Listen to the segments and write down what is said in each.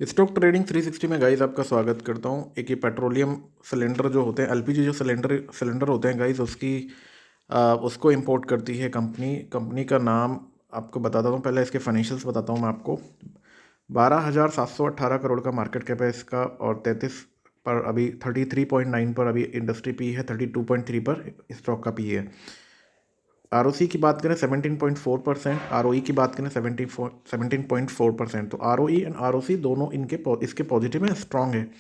Stock trading 360 में guys आपका स्वागत करता हूं। एक ये पेट्रोलियम सिलेंडर जो होते हैं, एलपीजी जो सिलेंडर होते हैं गाइस, उसको इंपोर्ट करती है कंपनी का नाम आपको बताता हूं। पहले इसके फाइनेंशियल्स बताता हूं मैं आपको। 12,718 करोड़ का मार्केट कैप है इसका, और 33 पर अभी 33.9 पर अभी इंडस्ट्री पी है, 32.3 पर स्टॉक का पी है। आरओसी की बात करें 17.4%, आरओई की बात करें 17.4%। तो आरओई एंड आरओसी दोनों इसके पॉजिटिव में स्ट्रांग है।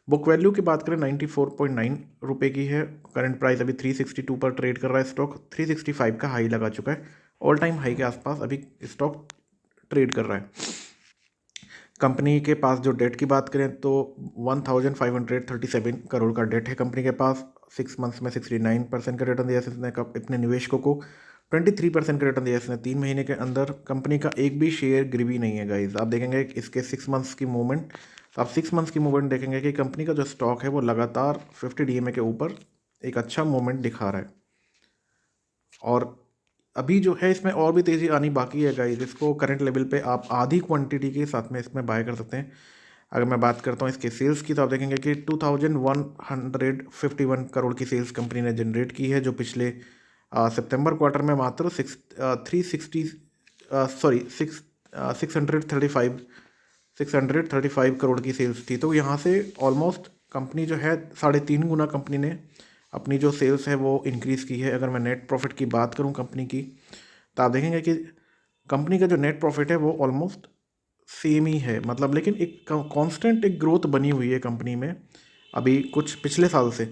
बुक वैल्यू की बात करें 94.9 रुपये की है। करंट प्राइस अभी 362 पर ट्रेड कर रहा है। स्टॉक 365 का हाई लगा चुका है। ऑल टाइम हाई के आसपास अभी स्टॉक ट्रेड कर रहा है। कंपनी के पास जो डेट की बात करें तो 1537 करोड़ का डेट है कंपनी के पास। 6 मंथ्स में 69% का रिटर्न दिया इसने अपने निवेशकों को। 23% का रिटर्न दिया इसने 3 महीने के अंदर। कंपनी का एक भी शेयर गिरवी नहीं है गाइज। आप देखेंगे इसके 6 मंथ्स की मूवमेंट, आप 6 मंथ्स की मूवमेंट देखेंगे कि कंपनी का जो स्टॉक है वो लगातार 50 डीएमए के ऊपर एक अच्छा मूवमेंट दिखा रहा है। और अभी जो है इसमें और भी तेज़ी आनी बाकी है गाइस। इसको करंट लेवल पे आप आधी क्वांटिटी के साथ में इसमें बाय कर सकते हैं। अगर मैं बात करता हूँ इसके सेल्स की, तो आप देखेंगे कि 2151 करोड़ की सेल्स कंपनी ने जनरेट की है, जो पिछले सितंबर क्वार्टर में मात्र 635 करोड़ की सेल्स थी। तो यहाँ से ऑलमोस्ट कंपनी जो है 3.5 गुना कंपनी ने अपनी जो सेल्स है वो इंक्रीज़ की है। अगर मैं नेट प्रॉफिट की बात करूँ कंपनी की, तो आप देखेंगे कि कंपनी का जो नेट प्रॉफिट है वो ऑलमोस्ट सेम ही है, मतलब लेकिन एक कांस्टेंट एक ग्रोथ बनी हुई है कंपनी में अभी कुछ पिछले साल से।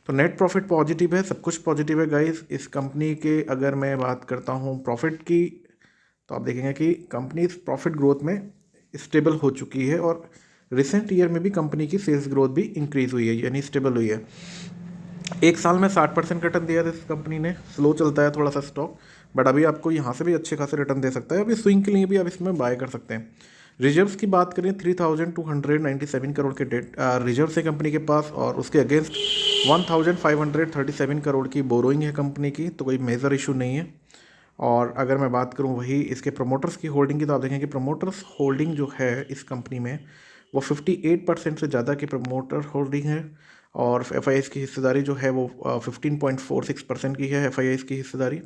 तो नेट प्रॉफिट पॉजिटिव है, सब कुछ पॉजिटिव है गाइस इस कंपनी के। अगर मैं बात करता हूँ प्रॉफिट की, तो आप देखेंगे कि कंपनी इस प्रॉफिट ग्रोथ में स्टेबल हो चुकी है, और रिसेंट ईयर में भी कंपनी की सेल्स ग्रोथ भी इंक्रीज़ हुई है, यानी स्टेबल हुई है। एक साल में 60% रिटर्न दिया था इस कंपनी ने। स्लो चलता है थोड़ा सा स्टॉक, बट अभी आपको यहाँ से भी अच्छे खासे रिटर्न दे सकता है। अभी स्विंग के लिए भी आप इसमें बाय कर सकते हैं। रिजर्व्स की बात करें 3,297 करोड़ के डेट रिजर्व्स है कंपनी के पास, और उसके अगेंस्ट 1,537 करोड़ की बोरोइंग है कंपनी की, तो कोई मेजर इशू नहीं है। और अगर मैं बात करूं वही इसके प्रमोटर्स की होल्डिंग की, तो आप देखें कि प्रमोटर्स होल्डिंग जो है इस कंपनी में वो 58% से ज़्यादा की प्रमोटर होल्डिंग है। और एफ की हिस्सेदारी जो है वो 15.46% की है एफ की हिस्सेदारी।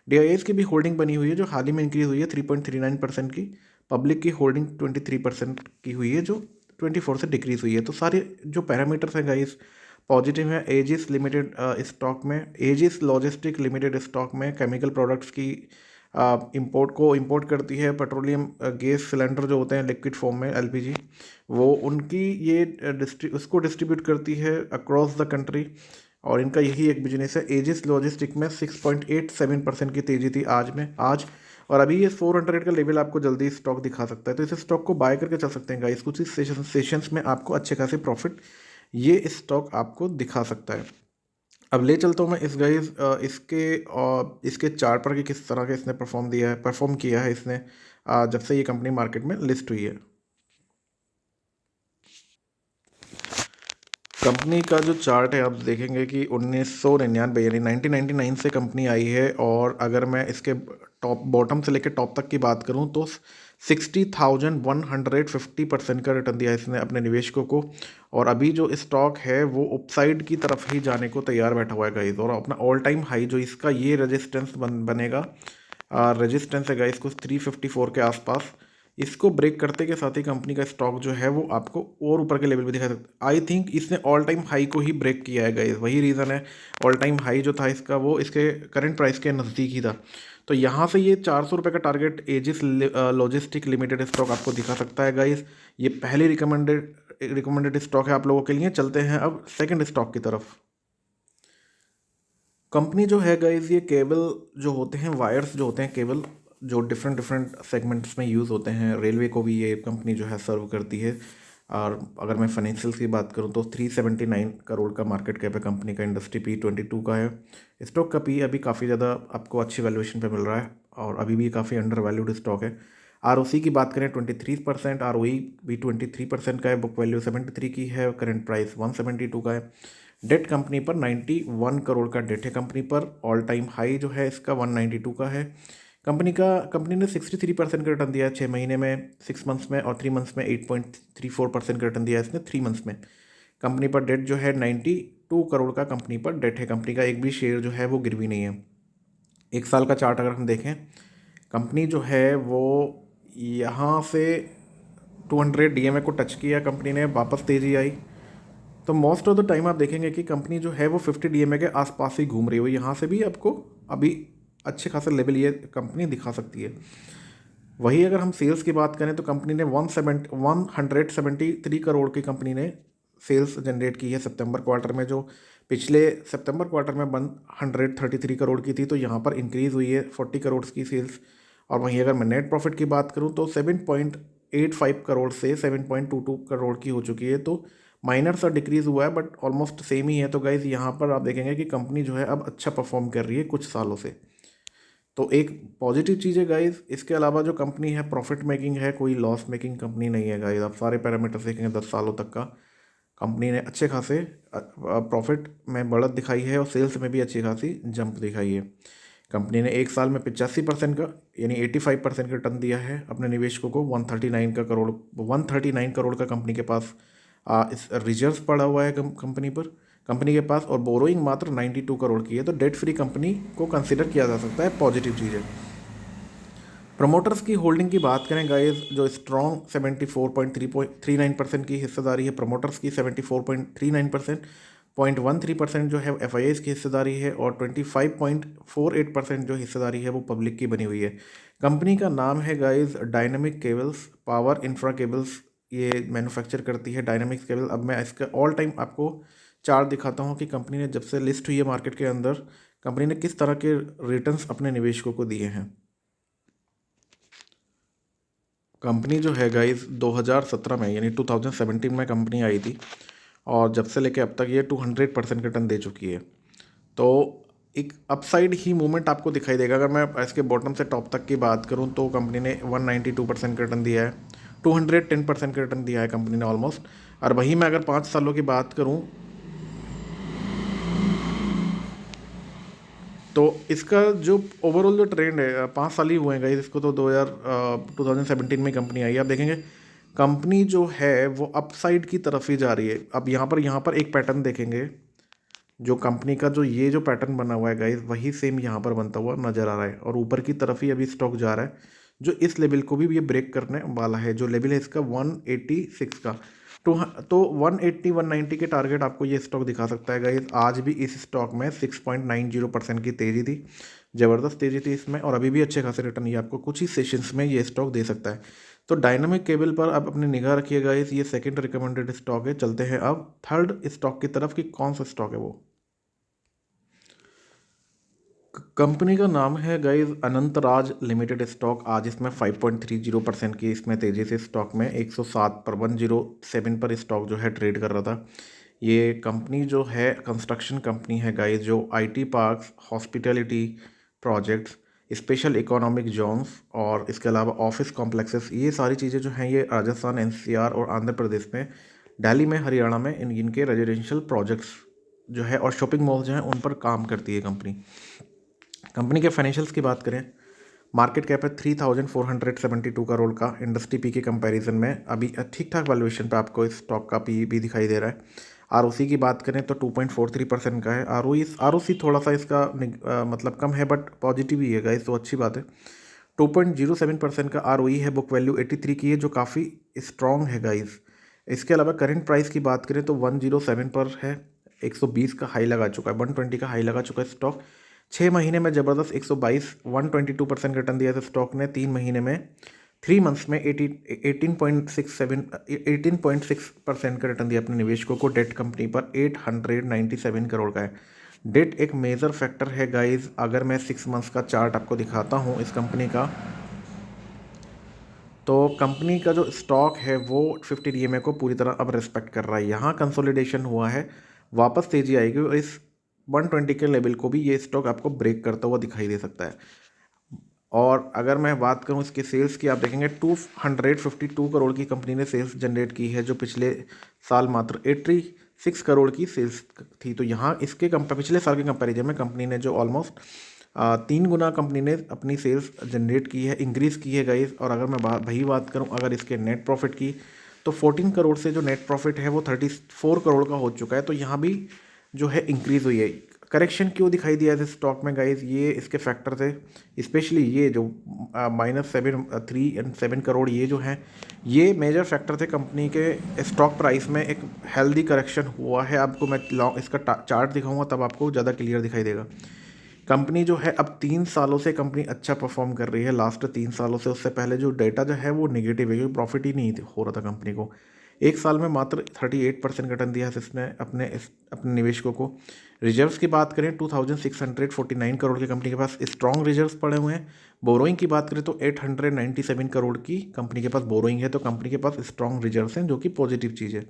डी की भी होल्डिंग बनी हुई है, जो हाल ही में इंक्रीज़ हुई है 3.39% की। पब्लिक की होल्डिंग 23% की हुई है, जो 24 से डिक्रीज़ हुई है। तो सारे जो पैरामीटर्स हैं गाइस पॉजिटिव है। एजिस लिमिटेड स्टॉक में, एजिस लॉजिस्टिक लिमिटेड स्टॉक में केमिकल प्रोडक्ट्स की इंपोर्ट करती है। पेट्रोलियम गैस सिलेंडर जो होते हैं लिक्विड फॉर्म में, एलपीजी, वो उनकी ये उसको डिस्ट्रीब्यूट करती है अक्रॉस द कंट्री, और इनका यही एक बिजनेस है। एजिस लॉजिस्टिक में 6.87% की तेज़ी थी आज, और अभी ये 400 का लेवल आपको जल्दी स्टॉक दिखा सकता है। तो इस स्टॉक को बाय करके चल सकते हैं गाइस। कुछ ही सेशंस में आपको अच्छे खासे प्रॉफिट ये स्टॉक आपको दिखा सकता है। अब ले चलता हूँ मैं इस गाइस इसके चार्ट पर कि किस तरह का इसने परफॉर्म किया है इसने जब से ये कंपनी मार्केट में लिस्ट हुई है। कंपनी का जो चार्ट है आप देखेंगे कि 1999 यानी 1999 से कंपनी आई है, और अगर मैं इसके टॉप बॉटम से लेकर टॉप तक की बात करूं तो 60,150% का रिटर्न दिया इसने अपने निवेशकों को। और अभी जो स्टॉक है वो अपसाइड की तरफ ही जाने को तैयार बैठा हुआ है गाइस, और अपना ऑल टाइम हाई जो इसका ये रेजिस्टेंस बनेगा, रेजिस्टेंस है गाइस को 354 के आसपास। इसको ब्रेक करते के साथ ही कंपनी का स्टॉक जो है वो आपको और ऊपर के लेवल पे दिखा सकता है। आई थिंक इसने ऑल टाइम हाई को ही ब्रेक किया है गाइस, वही रीज़न है। ऑल टाइम हाई जो था इसका वो इसके करंट प्राइस के नज़दीक ही था। तो यहाँ से ये 400 रुपये का target edges logistic limited stock आपको दिखा सकता है गाइस। ये पहली रिकमेंडेड स्टॉक है आप लोगों के लिए। चलते हैं अब सेकंड स्टॉक की तरफ। कंपनी जो है गाइस, ये केबल जो होते हैं, वायर्स जो होते हैं, केबल जो डिफरेंट डिफरेंट सेगमेंट्स में यूज़ होते हैं, रेलवे को भी ये कंपनी जो है सर्व करती है। और अगर मैं फाइनेंशियल्स की बात करूं तो 379 करोड़ का मार्केट कैप है कंपनी का। इंडस्ट्री पी 22 का है। स्टॉक का पी अभी काफ़ी ज़्यादा आपको अच्छी वैल्यूएशन पे मिल रहा है, और अभी भी काफ़ी अंडर वैल्यूड स्टॉक है। आरओसी की बात करें 23%, आरओई भी 23% का है। बुक वैल्यू 73 की है, करंट प्राइस 172 का है। डेट कंपनी पर 91 करोड़ का डेट है कंपनी पर। ऑल टाइम हाई जो है इसका 192 का है। कंपनी ने 63% का रिटर्न दिया है 6 महीने में, 6 मंथ्स में, और 3 मंथ्स में 8.34% का रिटर्न दिया है इसने 3 मंथ्स में। कंपनी पर डेट जो है 92 करोड़ का कंपनी पर डेट है। कंपनी का एक भी शेयर जो है वो गिरवी नहीं है। 1 साल का चार्ट अगर हम देखें, कंपनी जो है वो यहाँ से 200 डीएमए को टच किया, कंपनी ने वापस तेज़ी आई। तो मोस्ट ऑफ द टाइम आप देखेंगे कि कंपनी जो है वो 50 डीएमए के आसपास ही घूम रही है। यहाँ से भी आपको अभी अच्छे खासे लेवल ये कंपनी दिखा सकती है। वही अगर हम सेल्स की बात करें तो कंपनी ने 173 करोड़ की कंपनी ने सेल्स जनरेट की है सितंबर क्वार्टर में, जो पिछले सितंबर क्वार्टर में 133 करोड़ की थी। तो यहाँ पर इंक्रीज़ हुई है 40 करोड़ की सेल्स। और वहीं अगर मैं नेट प्रॉफिट की बात करूँ तो 7.85 करोड़ से 7.22 करोड़ की हो चुकी है। तो माइनर सा डिक्रीज़ हुआ है, बट ऑलमोस्ट सेम ही है। तो गाइज़ यहाँ पर आप देखेंगे कि कंपनी जो है अब अच्छा परफॉर्म कर रही है कुछ सालों से। तो एक पॉजिटिव चीज़ है गाइज। इसके अलावा जो कंपनी है प्रॉफिट मेकिंग है, कोई लॉस मेकिंग कंपनी नहीं है गाइज। आप सारे पैरामीटर्स देखेंगे 10 सालों तक का, कंपनी ने अच्छे खासे प्रॉफिट में बढ़त दिखाई है और सेल्स में भी अच्छी खासी जंप दिखाई है। कंपनी ने 1 साल में 85% का यानी 85% का रिटर्न दिया है अपने निवेशकों को। 139 करोड़ का कंपनी के पास इस रिजर्व्स पड़ा हुआ है कंपनी के पास, और बोरोइंग मात्र 92 करोड़ की है। तो डेट फ्री कंपनी को कंसिडर किया जा सकता है, पॉजिटिव चीज़ है। प्रमोटर्स की होल्डिंग की बात करें गाइस, जो स्ट्रॉन्ग 74.39% की हिस्सेदारी है प्रमोटर्स की, 74.39%, 0.13% जो है एफ की हिस्सेदारी है, और 25.48% जो हिस्सेदारी है वो पब्लिक की बनी हुई है। कंपनी का नाम है guys dynamic cables power infra cables, ये मैन्युफैक्चर करती है डायनामिक्स केबल। अब मैं इसका ऑल टाइम आपको चार्ट दिखाता हूँ कि कंपनी ने जब से लिस्ट हुई है मार्केट के अंदर, कंपनी ने किस तरह के रिटर्न्स अपने निवेशकों को दिए हैं। कंपनी जो है गाइस 2017 में यानी 2017 में कंपनी आई थी, और जब से लेके अब तक ये 200% रिटर्न दे चुकी है। तो एक अपसाइड ही मूवमेंट आपको दिखाई देगा। अगर मैं इसके बॉटम से टॉप तक की बात करूं तो कंपनी ने 192% का रिटर्न दिया है, 210% का रिटर्न दिया है कंपनी ने ऑलमोस्ट। और वहीं मैं अगर 5 सालों की बात करूं तो इसका जो ओवरऑल जो ट्रेंड है 5 साल ही हुए हैं गाइस इसको, तो 2017 में कंपनी आई है। आप देखेंगे कंपनी जो है वो अपसाइड की तरफ ही जा रही है। अब यहाँ पर एक पैटर्न देखेंगे, जो कंपनी का जो पैटर्न बना हुआ है गाइस वही सेम यहाँ पर बनता हुआ नज़र आ रहा है, और ऊपर की तरफ ही अभी स्टॉक जा रहा है, जो इस लेवल को भी ये ब्रेक करने वाला है। जो लेवल है इसका 186 का, तो 180 190 के टारगेट आपको ये स्टॉक दिखा सकता है गाइस। आज भी इस स्टॉक में 6.90% की तेज़ी थी, ज़बरदस्त तेज़ी थी इसमें, और अभी भी अच्छे खासे रिटर्न ये आपको कुछ ही सेशंस में ये स्टॉक दे सकता है। तो डायनामिक केबल पर आप अपनी निगाह रखिएगा गाइस, ये सेकंड रिकमेंडेड स्टॉक है। चलते हैं अब थर्ड स्टॉक की तरफ कि कौन सा स्टॉक है वो। कंपनी का नाम है गाइस अनंतराज लिमिटेड स्टॉक। आज इसमें 5.30% की इसमें तेज़ी से स्टॉक में 107 पर 107 पर स्टॉक जो है ट्रेड कर रहा था। ये कंपनी जो है कंस्ट्रक्शन कंपनी है गाइस, जो IT parks, hospitality projects, special economic zones और इसके अलावा ऑफिस कॉम्प्लेक्सेस, ये सारी चीज़ें जो हैं ये राजस्थान, एनसीआर और आंध्र प्रदेश में, दिल्ली में, हरियाणा में इनके रेजिडेंशियल प्रोजेक्ट्स जो है और शॉपिंग मॉल्स जो हैं उन पर काम करती है कंपनी। कंपनी के फाइनेंशियल्स की बात करें, मार्केट कैप है 3472 करोड़ का। इंडस्ट्री पी के कंपैरिजन में अभी ठीक ठाक वैल्यूएशन पे आपको इस स्टॉक का पी भी दिखाई दे रहा है। आरओसी की बात करें तो 2.43% का है। आरओसी थोड़ा सा इसका मतलब कम है, बट पॉजिटिव ही है गाइस, तो अच्छी बात है। 2.07% का आरओई है। बुक वैल्यू 83 की है, जो काफ़ी स्ट्रॉन्ग है गाइस। इसके अलावा करंट प्राइस की बात करें तो 107 पर है, 120 का हाई लगा चुका है, 120 का हाई लगा चुका है स्टॉक। 6 महीने में ज़बरदस्त 122% रिटर्न दिया था स्टॉक ने। 3 महीने में 3 मंथ्स में 18.6% का रिटर्न दिया अपने निवेशकों को। डेट कंपनी पर 897 करोड़ का है। डेट एक मेजर फैक्टर है गाइस। अगर मैं 6 मंथ्स का चार्ट आपको दिखाता हूँ इस कंपनी का, तो कंपनी का जो स्टॉक है वो 50 डीएमए को पूरी तरह अब रिस्पेक्ट कर रहा है। यहाँ कंसोलिडेशन हुआ है, वापस तेजी आएगी और इस 120 के लेवल को भी ये स्टॉक आपको ब्रेक करता हुआ दिखाई दे सकता है। और अगर मैं बात करूँ इसके सेल्स की, आप देखेंगे 252 करोड़ की कंपनी ने सेल्स जनरेट की है, जो पिछले साल मात्र 86 करोड़ की सेल्स थी। तो यहाँ इसके पिछले साल के कंपैरिजन में कंपनी ने जो ऑलमोस्ट 3 गुना कंपनी ने अपनी सेल्स जनरेट की है, इंक्रीज़ की है गाइस। और अगर मैं वही बात करूं अगर इसके नेट प्रॉफिट की, तो 14 करोड़ से जो नेट प्रॉफिट है वो 34 करोड़ का हो चुका है। तो यहाँ भी जो है इंक्रीज़ हुई है। करेक्शन क्यों दिखाई दिया इस स्टॉक में गाइस, ये इसके फैक्टर थे, स्पेशली ये जो -3 and 7 करोड़ ये जो हैं, ये मेजर फैक्टर थे कंपनी के स्टॉक प्राइस में। एक हेल्दी करेक्शन हुआ है। आपको मैं इसका चार्ट दिखाऊंगा तब आपको ज़्यादा क्लियर दिखाई देगा। कंपनी जो है अब 3 सालों से कंपनी अच्छा परफॉर्म कर रही है, लास्ट 3 सालों से। उससे पहले जो डेटा जो है वो नेगेटिव है, क्योंकि प्रॉफिट ही नहीं हो रहा था कंपनी को। एक साल में मात्र 38% रिटर्न दिया है इसने अपने निवेशकों को। रिजर्व्स की बात करें 2649 करोड़ की कंपनी के पास स्ट्रॉन्ग रिजर्व्स पड़े हुए हैं। बोरोइंग की बात करें तो 897 करोड़ की कंपनी के पास बोरोइंग है। तो कंपनी के पास स्ट्रॉन्ग रिजर्व्स हैं, जो कि पॉजिटिव चीज़ है।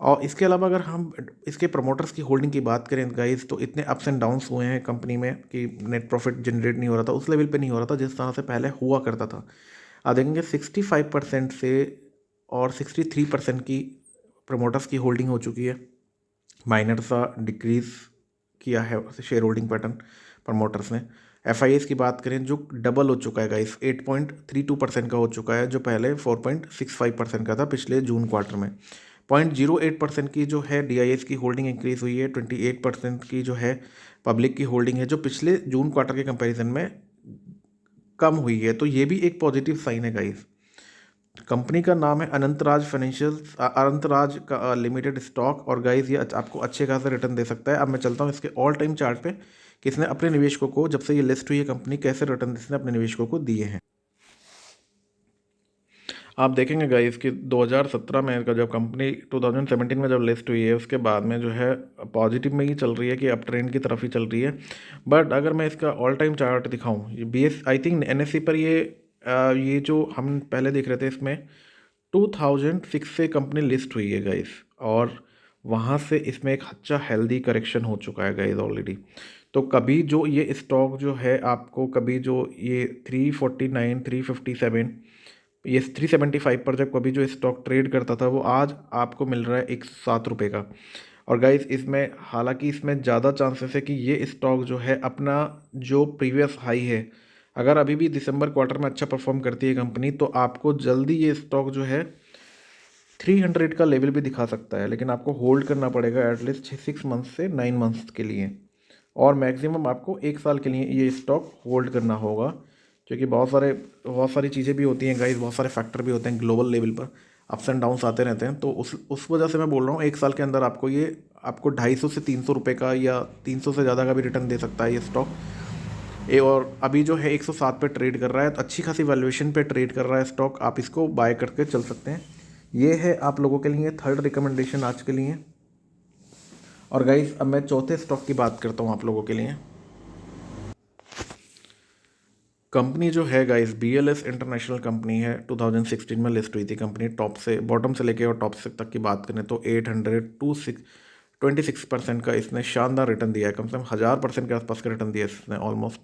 और इसके अलावा अगर हम इसके प्रमोटर्स की होल्डिंग की बात करें गाइस, तो इतने अप्स एंड डाउन्स हुए हैं कंपनी में कि नेट प्रॉफिट जनरेट नहीं हो रहा था, उस लेवल पे नहीं हो रहा था जिस तरह से पहले हुआ करता था। आप देखेंगे 65% से और 63% की प्रमोटर्स की होल्डिंग हो चुकी है। माइनर सा डिक्रीज़ किया है शेयर होल्डिंग पैटर्न प्रमोटर्स ने। एफ की बात करें जो डबल हो चुका है गाइस, 8.32% का हो चुका है, जो पहले 4.65% का था पिछले जून क्वार्टर में। 0.08% की जो है DIS की होल्डिंग इंक्रीज़ हुई है। 28% की जो है पब्लिक की होल्डिंग है, जो पिछले जून क्वार्टर के कंपैरिजन में कम हुई है। तो ये भी एक पॉजिटिव साइन है गाइस। कंपनी का नाम है अनंतराज का लिमिटेड स्टॉक। और गाइस ये आपको अच्छे खासा रिटर्न दे सकता है। अब मैं चलता हूँ इसके ऑल टाइम चार्ट पे कि इसने अपने निवेशकों को, जब से ये लिस्ट हुई है कंपनी, कैसे रिटर्न इसने अपने निवेशकों को दिए हैं। आप देखेंगे गाइस कि 2017 में का जब कंपनी 2017 में जब लिस्ट हुई है, उसके बाद में जो है पॉजिटिव में ही चल रही है, कि अप ट्रेंड की तरफ ही चल रही है। बट अगर मैं इसका ऑल टाइम चार्ट दिखाऊं, ये BS आई थिंक NSE पर ये जो हम पहले देख रहे थे, इसमें 2006 से कंपनी लिस्ट हुई है गाइस। और वहाँ से इसमें एक अच्छा हेल्दी करेक्शन हो चुका है गाइस ऑलरेडी। तो कभी जो ये स्टॉक जो है आपको, कभी जो ये 349 357, ये 375 पर जब कभी जो स्टॉक ट्रेड करता था, वो आज आपको मिल रहा है 107 रुपये का। और गाइस इसमें हालांकि इसमें ज़्यादा चांसेस है कि ये स्टॉक जो है अपना जो प्रीवियस हाई है, अगर अभी भी दिसंबर क्वार्टर में अच्छा परफॉर्म करती है कंपनी, तो आपको जल्दी ये स्टॉक जो है 300 का लेवल भी दिखा सकता है। लेकिन आपको होल्ड करना पड़ेगा एटलीस्ट 6 मंथ्स से 9 मंथ्स के लिए, और मैक्सिमम आपको 1 साल के लिए ये स्टॉक होल्ड करना होगा। क्योंकि बहुत सारी चीज़ें भी होती हैं गाइस, बहुत सारे फैक्टर भी होते हैं ग्लोबल लेवल पर, अप्स एंड डाउन्स आते रहते हैं। तो उस वजह से मैं बोल रहा हूँ 1 साल के अंदर आपको 250 से 300 रुपये का, या 300 से ज़्यादा का भी रिटर्न दे सकता है ये स्टॉक। और अभी जो है 107 पे ट्रेड कर रहा है, तो अच्छी खासी वैल्यूएशन पे ट्रेड कर रहा है स्टॉक। आप इसको बाय करके चल सकते हैं। ये है आप लोगों के लिए थर्ड रिकमेंडेशन आज के लिए। और गाइस अब मैं चौथे स्टॉक की बात करता हूँ आप लोगों के लिए। कंपनी जो है गाइस BLS इंटरनेशनल कंपनी है। 2016 में लिस्ट हुई थी कंपनी। टॉप से बॉटम से लेके और टॉप से तक की बात करें तो 26% का इसने शानदार रिटर्न दिया है। कम से कम 1000% के आसपास का रिटर्न दिया है इसने ऑलमोस्ट।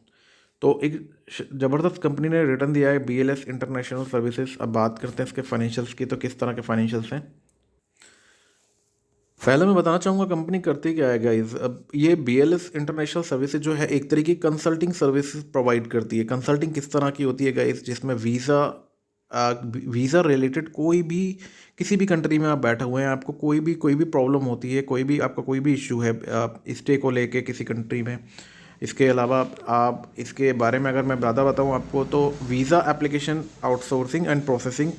तो एक ज़बरदस्त कंपनी ने रिटर्न दिया है BLS इंटरनेशनल सर्विसेज। अब बात करते हैं इसके फाइनेंशियल्स की, तो किस तरह के फाइनेंशियल्स हैं। पहले मैं बताना चाहूँगा कंपनी करती क्या है गाइज। अब ये BLS इंटरनेशनल सर्विसेज जो है एक तरीके की कंसल्टिंग सर्विसेज प्रोवाइड करती है। कंसल्टिंग किस तरह की होती है गाइज, जिसमें वीज़ा रिलेटेड कोई भी, किसी भी कंट्री में आप बैठे हुए हैं, आपको कोई भी प्रॉब्लम होती है, आपका कोई भी इशू है स्टे को लेके किसी कंट्री में। इसके अलावा आप इसके बारे में अगर मैं ज़्यादा बताऊँ आपको, तो visa application outsourcing and processing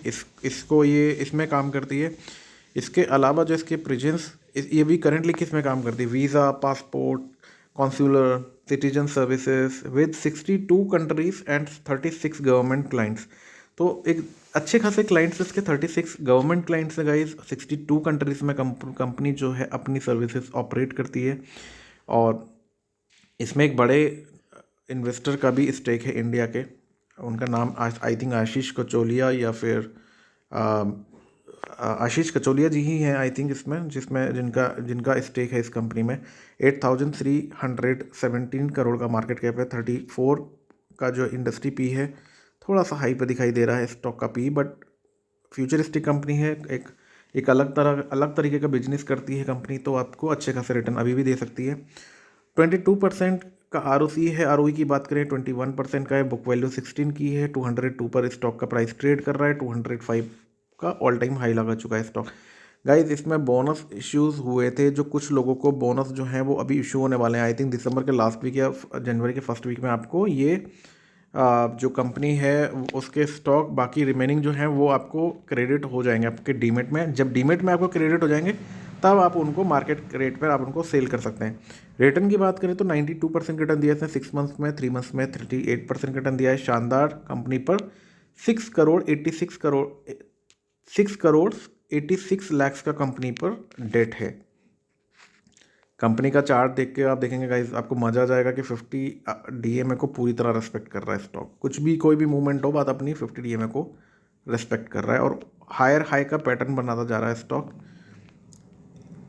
इसको ये इसमें काम करती है। इसके अलावा जो इसके प्रेजेंस, ये भी करेंटली किस में काम करती है, visa, passport, consular, citizen services with 62 countries and 36 government clients. तो एक अच्छे खासे क्लाइंट्स इसके 36 गवर्नमेंट क्लाइंट्स है गाइज। 62 कंट्रीज़ में कंपनी जो है अपनी सर्विसेज ऑपरेट करती है। और इसमें एक बड़े इन्वेस्टर का भी स्टेक है इंडिया के। उनका नाम आई थिंक आशीष कचोलिया, या फिर आशीष कचोलिया जी ही हैं आई थिंक इसमें, जिसमें जिनका स्टेक है इस कंपनी में। 8317 करोड़ का मार्केट कैप है। 34 का जो इंडस्ट्री पी है, थोड़ा सा हाई पे दिखाई दे रहा है स्टॉक का पी, बट फ्यूचरिस्टिक कंपनी है। एक अलग तरीके का बिजनेस करती है कंपनी, तो आपको अच्छे खासे रिटर्न अभी भी दे सकती है। 22% का आरओसी है, आरओई की बात करें 21% का है, बुक वैल्यू 16 की है, 202 पर स्टॉक का प्राइस ट्रेड कर रहा है, 205 का ऑल टाइम हाई लगा चुका है स्टॉक। गाइज इसमें बोनस इश्यूज हुए थे, जो कुछ लोगों को बोनस जो है वो अभी इशू होने वाले हैं। आई थिंक दिसंबर के लास्ट वीक या जनवरी के फर्स्ट वीक में आपको ये जो कंपनी है उसके स्टॉक बाकी रिमेनिंग जो हैं वो आपको क्रेडिट हो जाएंगे आपके डीमेट में। जब डीमेट में आपको क्रेडिट हो जाएंगे तब आप उनको मार्केट रेट पर आप उनको सेल कर सकते हैं। रिटर्न की बात करें तो 92% रिटर्न दिया है 6 मंथ्स में, 3 मंथ्स में 38% रिटर्न दिया है। शानदार कंपनी पर 6 करोड़ 86 लाख का कंपनी पर डेट है। कंपनी का चार्ट देख के आप देखेंगे गाइस, आपको मजा आ जाएगा कि 50 डीएमए को पूरी तरह रेस्पेक्ट कर रहा है स्टॉक। कुछ भी कोई भी मूवमेंट हो, बात अपनी 50 डीएमए को रेस्पेक्ट कर रहा है और हायर हाई का पैटर्न बनाता जा रहा है स्टॉक।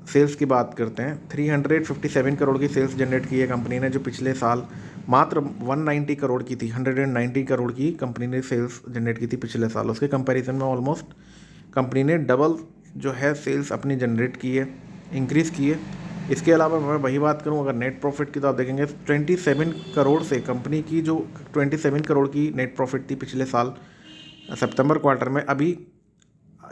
सेल्स की बात करते हैं, 357 करोड़ की सेल्स जनरेट की है कंपनी ने, जो पिछले साल मात्र 190 करोड़ की थी। 190 करोड़ की कंपनी ने सेल्स जनरेट की थी पिछले साल। उसके कंपैरिजन में ऑलमोस्ट कंपनी ने डबल जो है सेल्स अपनी जनरेट की है, इंक्रीज़ की है। इसके अलावा मैं वही बात करूं अगर नेट प्रॉफिट की, तो आप देखेंगे 27 करोड़ से कंपनी की जो 27 करोड़ की नेट प्रॉफिट थी पिछले साल सितंबर क्वार्टर में, अभी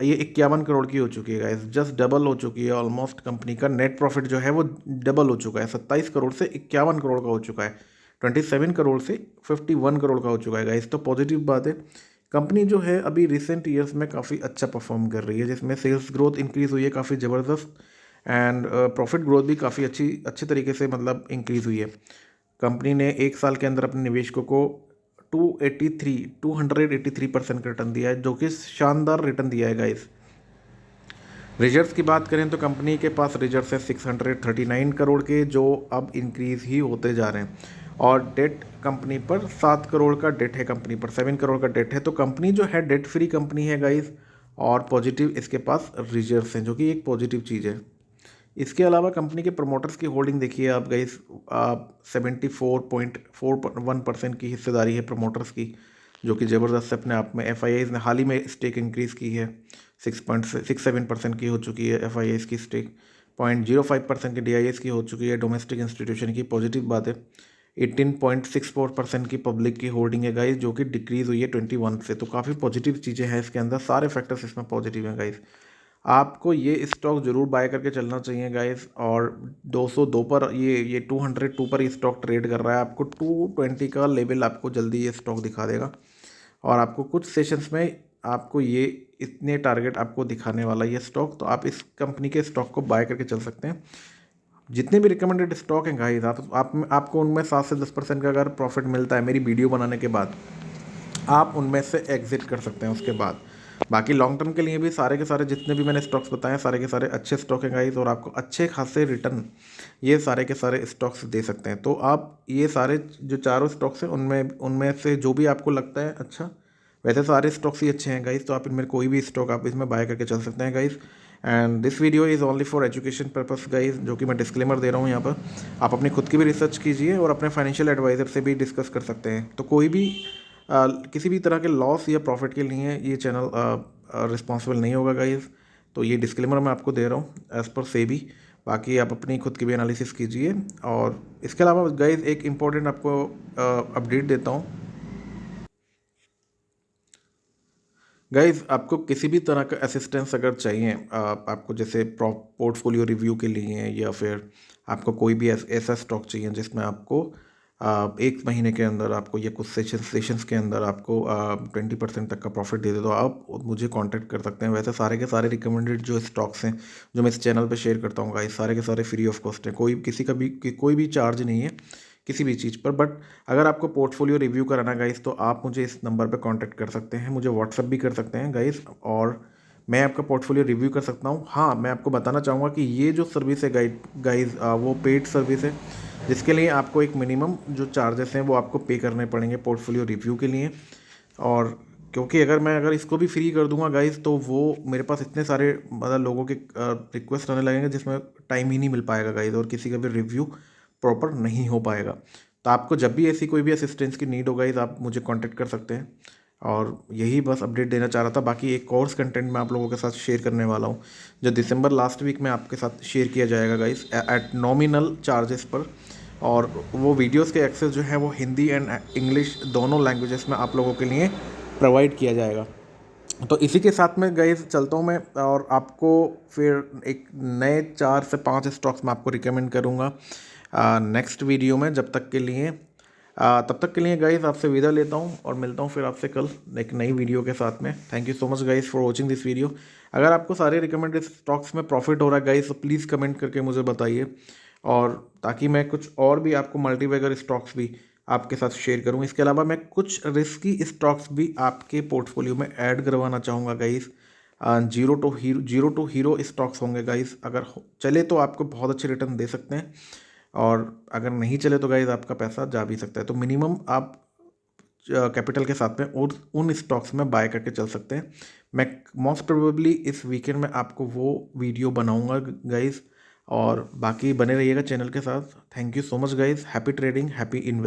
ये 51 करोड़ की हो चुकी है गाइस। जस्ट डबल हो चुकी है ऑलमोस्ट। कंपनी का नेट प्रॉफिट जो है वो डबल हो चुका है, 27 करोड़ से 51 करोड़ का हो चुका है, 27 करोड़ से 51 करोड़ का हो चुका है गाइस। तो पॉजिटिव बात है। कंपनी जो है अभी रिसेंट ईयर्स में काफ़ी अच्छा परफॉर्म कर रही है, जिसमें सेल्स ग्रोथ इंक्रीज़ हुई है काफ़ी ज़बरदस्त, एंड प्रॉफिट ग्रोथ भी काफ़ी अच्छी तरीके से मतलब इंक्रीज़ हुई है। कंपनी ने एक साल के अंदर अपने निवेशकों को 283% का रिटर्न दिया है, जो कि शानदार रिटर्न दिया है गाइस। रिजर्व्स की बात करें तो कंपनी के पास रिजर्व्स है 639 करोड़ के, जो अब इंक्रीज़ ही होते जा रहे हैं। और डेट कंपनी पर 7 करोड़ का डेट है, कंपनी पर 7 करोड़ का डेट है। तो कंपनी जो है डेट फ्री कंपनी है गाइस, और पॉजिटिव इसके पास रिजर्व्स हैं, जो कि एक पॉजिटिव चीज़ है। इसके अलावा कंपनी के प्रमोटर्स की होल्डिंग देखिए आप गाइस, 74.41% की हिस्सेदारी है प्रमोटर्स की, जो कि ज़बरदस्त अपने आप में। एफ ने हाल ही में स्टेक इंक्रीज़ की है, 6.67% की हो चुकी है एफ की स्टेक, 0.05% की डी की हो चुकी है डोमेस्टिक इंस्टीट्यूशन की। पॉजिटिव बात है। 18.64% की पब्लिक की होल्डिंग है गाइस, जो कि डिक्रीज़ हुई है 21 से। तो काफ़ी पॉजिटिव चीज़ें हैं इसके अंदर, सारे फैक्टर्स इसमें पॉजिटिव हैं गाइस। आपको ये स्टॉक ज़रूर बाय करके चलना चाहिए गाइस। और 202 पर ये 202 पर ये स्टॉक ट्रेड कर रहा है, आपको 220 का लेवल आपको जल्दी ये स्टॉक दिखा देगा। और आपको कुछ सेशंस में आपको ये इतने टारगेट आपको दिखाने वाला ये स्टॉक, तो आप इस कंपनी के स्टॉक को बाय करके चल सकते हैं। जितने भी रिकमेंडेड स्टॉक हैं गाइस, आपको उनमें 7 से 10% का अगर प्रॉफिट मिलता है मेरी वीडियो बनाने के बाद, आप उनमें से एग्जिट कर सकते हैं उसके बाद। बाकी लॉन्ग टर्म के लिए भी सारे के सारे जितने भी मैंने स्टॉक्स बताए हैं, सारे के सारे अच्छे स्टॉक हैं गाइस, और आपको अच्छे खासे रिटर्न ये सारे के सारे स्टॉक्स दे सकते हैं। तो आप ये सारे जो चारों स्टॉक्स हैं उनमें से जो भी आपको लगता है अच्छा, वैसे सारे स्टॉक्स ही अच्छे हैं गाइस, तो आप इनमें कोई भी स्टॉक आप इसमें बाय करके चल सकते हैं guys. And this video is only for education purpose guys, जो कि मैं डिस्क्लेमर दे रहा हूँ यहाँ पर। आप अपनी खुद की भी रिसर्च कीजिए और अपने फाइनेंशियल एडवाइज़र से भी डिस्कस कर सकते हैं। तो कोई भी किसी भी तरह के लॉस या प्रॉफिट के लिए ये चैनल रिस्पॉन्सिबल नहीं होगा गाइस। तो ये डिस्क्लेमर मैं आपको दे रहा हूँ एज़ पर सेबी। बाकी आप अपनी खुद की भी एनालिसिस कीजिए। और इसके अलावा गाइस एक इम्पॉर्टेंट आपको अपडेट देता हूँ गाइज। आपको किसी भी तरह का असिस्टेंस अगर चाहिए, आपको जैसे पोर्टफोलियो रिव्यू के लिए, या फिर आपको कोई भी ऐसा स्टॉक चाहिए जिसमें आपको 1 महीने के अंदर आपको या कुछ सेशंस के अंदर आपको 20% तक का प्रॉफिट दे दे, तो आप मुझे कांटेक्ट कर सकते हैं। वैसे सारे के सारे रिकमेंडेड जो स्टॉक्स हैं जो मैं इस चैनल पे शेयर करता हूँ गाइस, सारे के सारे फ्री ऑफ कॉस्ट हैं, कोई भी चार्ज नहीं है किसी भी चीज़ पर। बट अगर आपको पोर्टफोलियो रिव्यू कराना गाइस, तो आप मुझे इस नंबर पे कांटेक्ट कर सकते हैं, मुझे व्हाट्सअप भी कर सकते हैं गाइस, और मैं आपका पोर्टफोलियो रिव्यू कर सकता हूँ। हाँ, मैं आपको बताना चाहूँगा कि ये जो सर्विस है गाइस, वो पेड सर्विस है, जिसके लिए आपको एक मिनिमम जो चार्जेस हैं वो आपको पे करने पड़ेंगे पोर्टफोलियो रिव्यू के लिए। और क्योंकि अगर इसको भी फ्री कर दूंगा गाइस, तो वो मेरे पास इतने सारे मतलब लोगों के रिक्वेस्ट आने लगेंगे, जिसमें टाइम ही नहीं मिल पाएगा गाइस, और किसी का भी रिव्यू प्रॉपर नहीं हो पाएगा। तो आपको जब भी ऐसी कोई भी असिस्टेंस की नीड हो गाइस, आप मुझे कांटेक्ट कर सकते हैं। और यही बस अपडेट देना चाह रहा था। बाकी एक कोर्स कंटेंट मैं आप लोगों के साथ शेयर करने वाला हूँ, जो दिसंबर लास्ट वीक में आपके साथ शेयर किया जाएगा गाइस, एट नॉमिनल चार्जेस पर। और वो वीडियोस के एक्सेस जो है वो हिंदी एंड इंग्लिश दोनों लैंग्वेजेस में आप लोगों के लिए प्रोवाइड किया जाएगा। तो इसी के साथ में गाइस चलता हूँ मैं, और आपको फिर एक नए 4 से 5 स्टॉक्स मैं आपको रिकमेंड करूँगा नेक्स्ट वीडियो में। तब तक के लिए गाइस आपसे विदा लेता हूँ और मिलता हूँ फिर आपसे कल एक नई वीडियो के साथ में। Thank you so much guys for watching this video. अगर आपको सारे रिकमेंडेड स्टॉक्स में प्रॉफिट हो रहा है गाइस तो प्लीज़ कमेंट करके मुझे बताइए, और ताकि मैं कुछ और भी आपको मल्टीबैगर स्टॉक्स भी आपके साथ शेयर करूँ। इसके अलावा मैं कुछ रिस्की स्टॉक्स भी आपके पोर्टफोलियो में ऐड करवाना चाहूँगा guys. Zero to hero stocks होंगे गाइस, अगर चले तो आपको बहुत अच्छे रिटर्न दे सकते हैं, और अगर नहीं चले तो गाइस आपका पैसा जा भी सकता है। तो मिनिमम आप कैपिटल के साथ में और उन स्टॉक्स में बाय करके चल सकते हैं। मैं मोस्ट प्रोबेबली इस वीकेंड में आपको वो वीडियो बनाऊंगा गाइस, और बाकी बने रहिएगा चैनल के साथ। Thank you so much guys. Happy trading, happy invest.